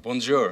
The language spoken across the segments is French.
Bonjour.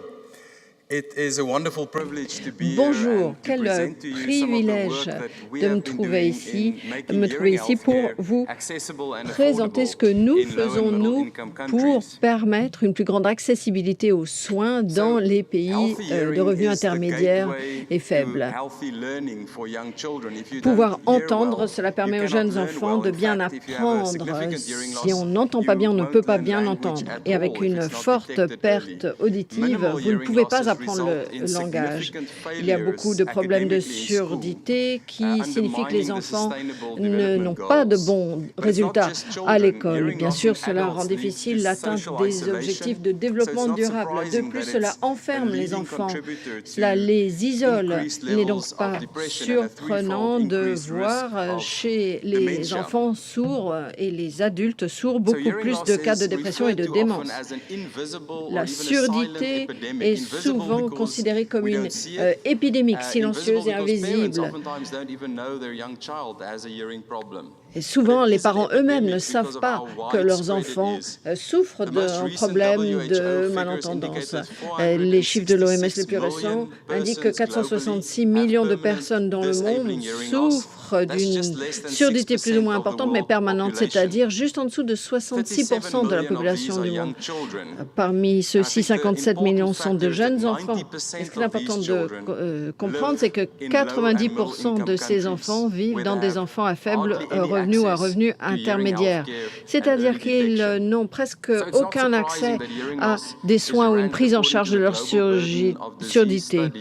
It is a wonderful privilege to be Bonjour, here and to quel present to you some of the privilège work that we de have me been trouver doing ici, in de me making trouver hearing ici pour healthcare vous accessible and présenter ce que affordable nous in low and faisons, middle nous, income pour countries. permettre une plus grande accessibilité aux soins dans les pays Healthy de hearing revenus is the intermédiaires gateway et to faibles. healthy learning for young children. If you Pouvoir don't hear entendre, well, cela you permet aux cannot jeunes learn enfants well. de In bien fact, if you have a apprendre. significant hearing Si on loss, n'entend pas bien, on ne you peut pas won't bien learn language entendre. at Et avec all if une it's not forte detected perte early. auditive, Minimal vous ne hearing pouvez pas losses apprendre result in le langage. significant Il y a beaucoup de failures problèmes de academically in school, surdité qui signifient que les undermining the enfants sustainable n'ont development pas de goals. bons But it's not résultats just à children. l'école. Hearing Bien loss sûr, in cela rend adults leads difficile to l'atteinte social des isolation. objectifs de So développement it's not durable. De surprising plus, that cela it's a enferme les leading enfants. contributor Cela to les isole. increased Il n'est donc levels pas of depression and a surprenant threefold de increased risk voir of chez les dementia. enfants sourds et les adultes sourds So beaucoup hearing plus loss de cas de is dépression et referred de to often démence. as an invisible or La even a silent surdité epidemic. est Invisible souvent because considérée comme we une don't see it. épidémique Invisible silencieuse et because parents invisible. oftentimes don't even know their young child has a hearing problem. Et souvent, But it les is an parents eux-mêmes ne epidemic savent because of pas how que leurs widespread it enfants is. souffrent The most d'un recent problème WHO de figures malentendance. indicate that Les chiffres de l'OMS les 466 plus récents million indiquent que persons globally 466 have millions de permanent personnes dans le monde disabling hearing loss. souffrent That's d'une just less than surdité plus ou 6% moins of the importante, mais world permanente, population. c'est-à-dire juste en dessous de 66% de la 37 population million of du these are monde. young children. Parmi I ceux-ci, think the 57 important millions sont de factor is that jeunes enfants. 90% Et ce qui est of these important de children comprendre, c'est que live in low and middle 90% de income ces countries enfants vivent where dans they des have enfants à faible hardly any revenu ou à access revenus to hearing intermédiaires. healthcare and C'est-à-dire early qu'ils detection. n'ont presque So it's not aucun accès surprising that hearing à loss des is soins ou une ranked prise en according charge to de the leur Global Burden of Disease surdité. Study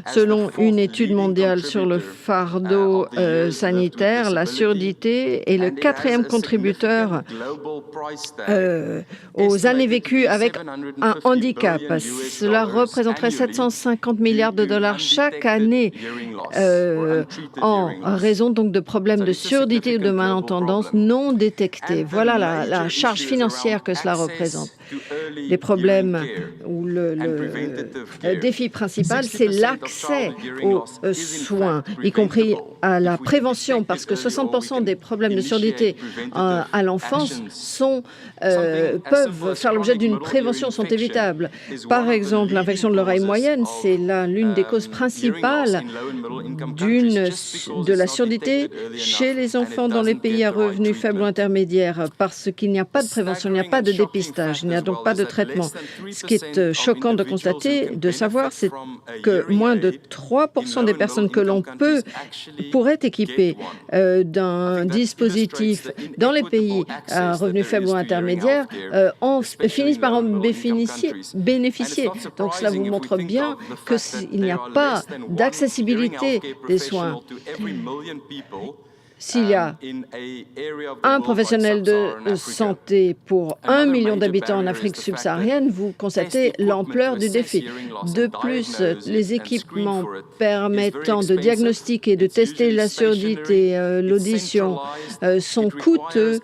as the Selon une fourth étude leading mondiale sur le contributor fardeau of the years lived with sanitaire, la disability, surdité est le and it has quatrième a contributeur significant global price tag aux années estimated to vécues be avec un 750 handicap. billion US Cela dollars représenterait annually 750 due milliards de to dollars chaque undetected année hearing loss or untreated en hearing loss. raison donc de problèmes So de it's a surdité ou de significant global malentendance problem. non détectés. And the Voilà la major charge issues financière around que cela représente. access to early Les problèmes hearing care ou and preventative care. défi principal, c'est 60% of l'accès childhood hearing aux loss is in soins, fact y compris preventable à la if we can prévention, detect parce it que early or we 60% can des problèmes de surdité initiate preventative à l'enfance actions. sont, Something as simple peuvent as faire l'objet chronic d'une middle ear prévention, sont infection évitables. is Par one of the exemple, l'infection de leading l'oreille causes moyenne, of, c'est l'une des causes hearing loss principales in low and middle income countries just because de it's la not surdité detected early chez enough les and enfants it dans les doesn't pays get à the right revenus faibles ou treatment. intermédiaires, parce qu'il n'y a pas de prévention, il n'y a pas de dépistage, il n'y a donc pas de traitement. Ce qui est choquant de constater, de savoir, c'est que moins de 3% des personnes que l'on pourrait équiper d'un dispositif dans les pays à revenus faibles ou intermédiaires finissent par en bénéficier. Donc cela vous montre bien qu'il n'y a pas d'accessibilité des soins. S'il y a un professionnel de santé pour 1 million d'habitants en Afrique subsaharienne, vous constatez l'ampleur du défi. De plus, les équipements permettant de diagnostiquer et de tester la surdité, l'audition, sont coûteux,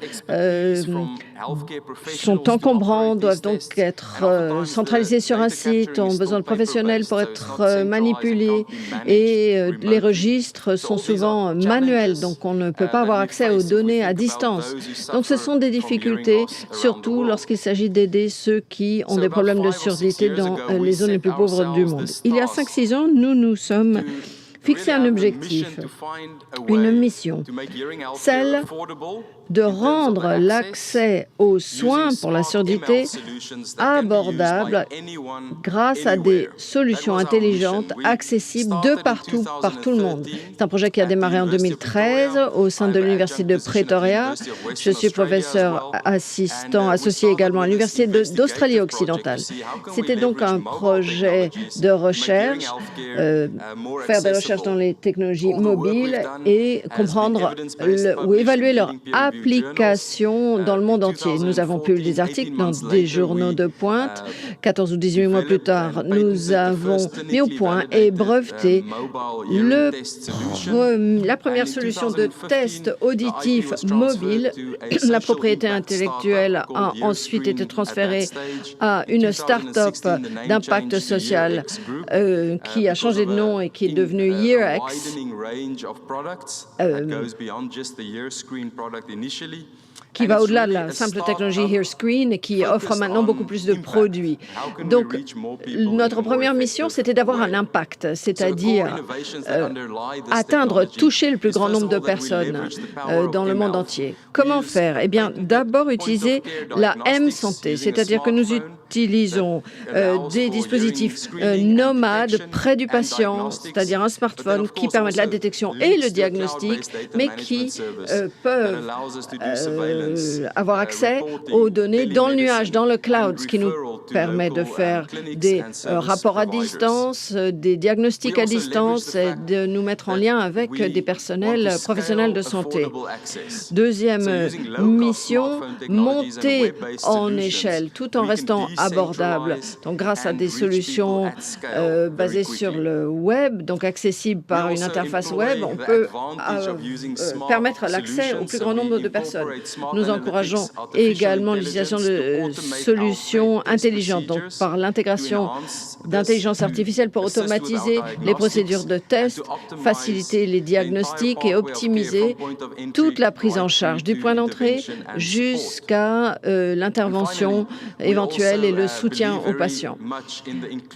sont encombrants, doivent donc être centralisés sur un site, ont besoin de professionnels pour être manipulés et les registres sont souvent manuels, donc on ne peut pas avoir accès aux données à distance. Donc ce sont des difficultés, surtout lorsqu'il s'agit d'aider ceux qui ont des problèmes de surdité dans les zones les plus pauvres du monde. Il y a 5-6 ans, nous nous sommes fixé un objectif, une mission, celle de rendre l'accès aux soins pour la surdité abordable grâce à des solutions intelligentes, accessibles de partout, par tout le monde. C'est un projet qui a démarré en 2013 au sein de l'Université de Pretoria. Je suis professeur assistant associé également à l'Université d'Australie occidentale. C'était donc un projet de recherche, faire des recherches dans les technologies mobiles et comprendre ou évaluer leur application dans le monde entier. Nous avons publié des articles dans des journaux de pointe. 14 ou 18 mois plus tard, nous avons mis au point et breveté la première solution de test auditif mobile. La propriété intellectuelle a ensuite été transférée à une start-up d'impact social qui a changé de nom et qui est devenue EarX. qui va au-delà de la simple technologie Here Screen et qui offre maintenant beaucoup plus de produits. Donc, notre première mission, c'était d'avoir un impact, c'est-à-dire atteindre, toucher le plus grand nombre de personnes dans le monde entier. Comment faire? Eh bien, d'abord utiliser la M-santé, c'est-à-dire que nous utilisons des dispositifs nomades près du patient, c'est-à-dire un smartphone qui permet la détection et le diagnostic, mais qui peuvent avoir accès aux données dans le nuage, dans le cloud, ce qui nous permet de faire des rapports à distance, des diagnostics à distance et de nous mettre en lien avec des personnels professionnels de santé. Deuxième mission, monter en échelle tout en restant abordable. Donc, grâce à des solutions basées sur le web, donc accessibles par une interface web, on peut permettre l'accès au plus grand nombre de personnes. Nous encourageons également l'utilisation de solutions intelligentes, donc par l'intégration d'intelligence artificielle pour automatiser les procédures de test, faciliter les diagnostics et optimiser toute la prise en charge, du point d'entrée jusqu'à l'intervention éventuelle et le soutien aux patients.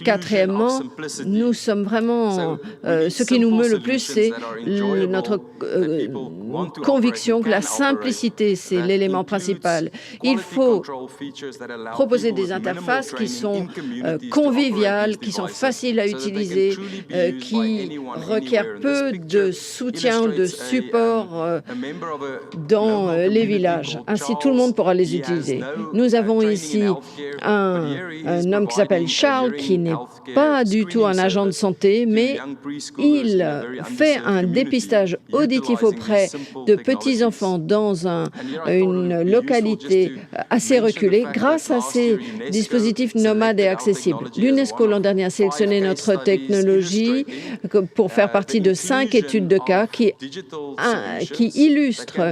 Quatrièmement, nous sommes vraiment, ce qui nous meut le plus, c'est notre conviction que la simplicité, c'est l'élément principal. Il faut proposer des interfaces qui sont conviviales, qui sont faciles à utiliser, qui requièrent peu de soutien, de support dans les villages. Ainsi, tout le monde pourra les utiliser. Nous avons ici un homme qui s'appelle Charles, qui n'est pas du tout un agent de santé, mais il fait un dépistage auditif auprès de petits-enfants dans une localité assez reculée grâce à ces dispositifs nomades et accessibles. L'UNESCO l'an dernier a sélectionné notre technologie pour faire partie de 5 études de cas qui illustrent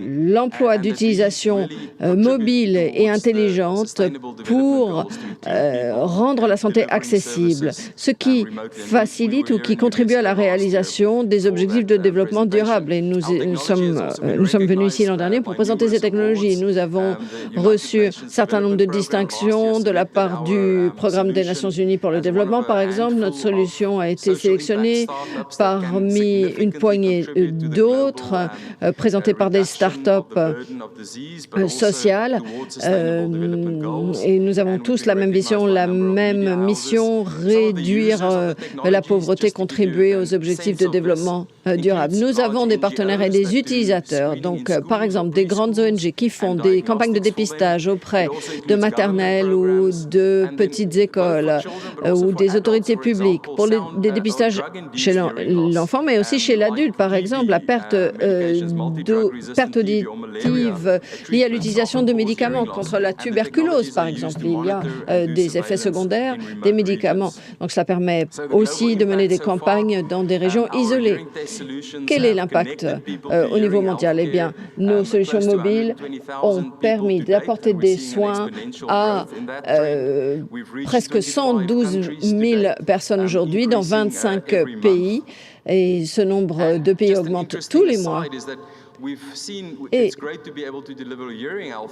l'emploi d'utilisation mobile et intelligente pour rendre la santé accessible, ce qui facilite ou qui contribue à la réalisation des objectifs de développement durable. Et nous sommes venus ici l'an dernier pour présenter ces technologies. Nous avons reçu un certain nombre de distinctions de la part du Programme des Nations Unies pour le développement. Par exemple, notre solution a été sélectionnée parmi une poignée d'autres présentées par des start-up sociales. Et nous avons tous la même vision, la même mission, réduire la pauvreté, contribuer aux objectifs de développement durable. Nous avons des partenaires et des utilisateurs, donc par exemple des grandes ONG qui font des campagnes de dépistage auprès de maternelles ou de petites écoles ou des autorités publiques pour des dépistages chez l'enfant, mais aussi chez l'adulte. Par exemple, la perte auditive liée à l'utilisation de médicaments contre la tuberculose, par exemple. Il y a des effets secondaires des médicaments. Donc, cela permet aussi de mener des campagnes dans des régions isolées. Quel est l'impact au niveau mondial? Eh bien, nos solutions mobiles ont permis d'apporter des soins à presque 112 000 personnes aujourd'hui dans 25 pays. Et ce nombre de pays augmente tous les mois. Et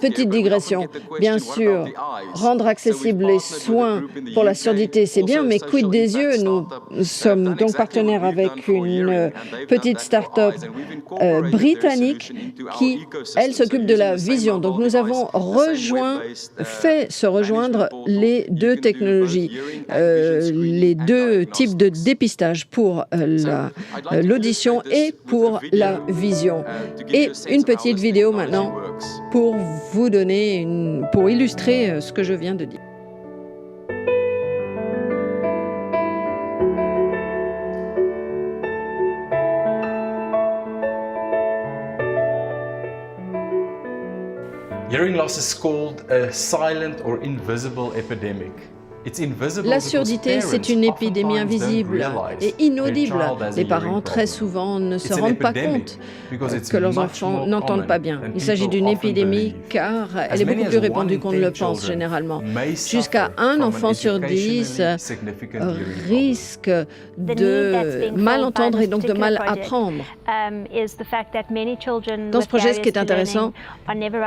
petite digression, bien sûr, rendre accessibles les soins pour la surdité, c'est bien, mais quid des yeux? Nous sommes donc partenaires avec une petite start-up britannique qui, elle, s'occupe de la vision. Donc nous avons fait se rejoindre les deux technologies, les deux types de dépistage pour l'audition et pour la vision. Et une petite vidéo maintenant pour vous donner, pour illustrer ce que je viens de dire. Hearing loss is called a silent or invisible epidemic. La surdité, c'est une épidémie invisible et inaudible. Les parents, très souvent, ne se rendent pas compte que leurs enfants n'entendent pas bien. Il s'agit d'une épidémie car elle est beaucoup plus répandue qu'on ne le pense généralement. Jusqu'à un enfant sur 10 risque de mal entendre et donc de mal apprendre. Dans ce projet, ce qui est intéressant,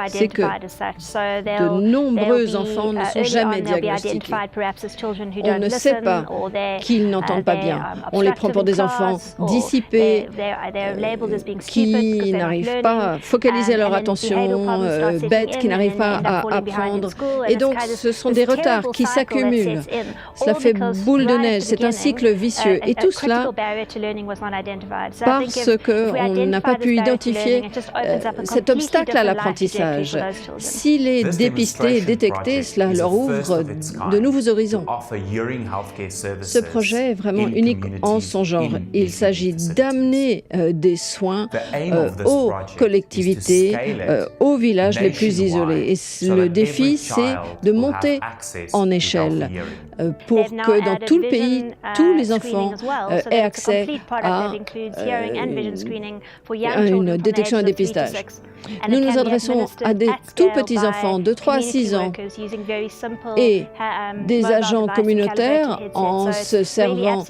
c'est que de nombreux enfants ne sont jamais diagnostiqués. On ne sait pas qu'ils n'entendent pas bien. On les prend pour des enfants dissipés, qui n'arrivent pas à focaliser leur attention, bêtes, qui n'arrivent pas à apprendre. Et donc, ce sont des retards qui s'accumulent. Cela fait boule de neige, c'est un cycle vicieux. Et tout cela parce qu'on n'a pas pu identifier cet obstacle à l'apprentissage. S'il est dépisté et détecté, cela leur ouvre de nouveaux horizons. Ce projet est vraiment unique en son genre. Il s'agit d'amener des soins aux collectivités, aux villages les plus isolés. Et le défi, c'est de monter en échelle pour que dans tout le pays, tous les enfants aient accès à une détection et un dépistage. Nous nous adressons à des tout petits enfants de 3 à 6 ans et des agents communautaires en se servant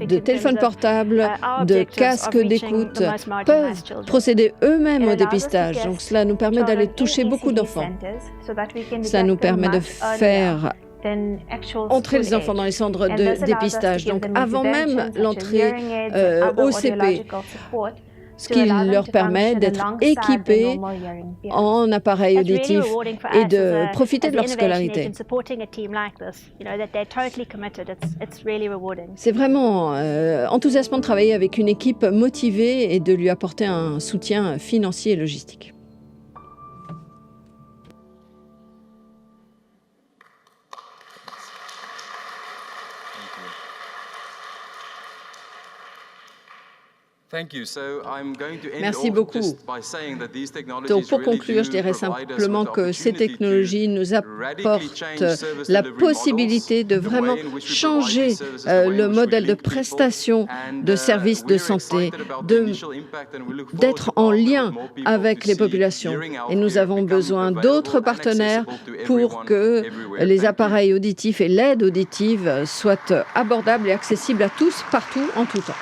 de téléphones portables, de casques d'écoute, peuvent procéder eux-mêmes au dépistage. Donc cela nous permet d'aller toucher beaucoup d'enfants. Cela nous permet de faire entrer les enfants dans les centres de dépistage. Donc avant même l'entrée au CP, ce qui leur permet d'être équipés en appareil auditif et de profiter de leur scolarité. C'est vraiment enthousiasmant de travailler avec une équipe motivée et de lui apporter un soutien financier et logistique. Merci beaucoup. Donc, pour conclure, je dirais simplement que ces technologies nous apportent la possibilité de vraiment changer le modèle de prestation de services de santé, d'être en lien avec les populations. Et nous avons besoin d'autres partenaires pour que les appareils auditifs et l'aide auditive soient abordables et accessibles à tous, partout, en tout temps.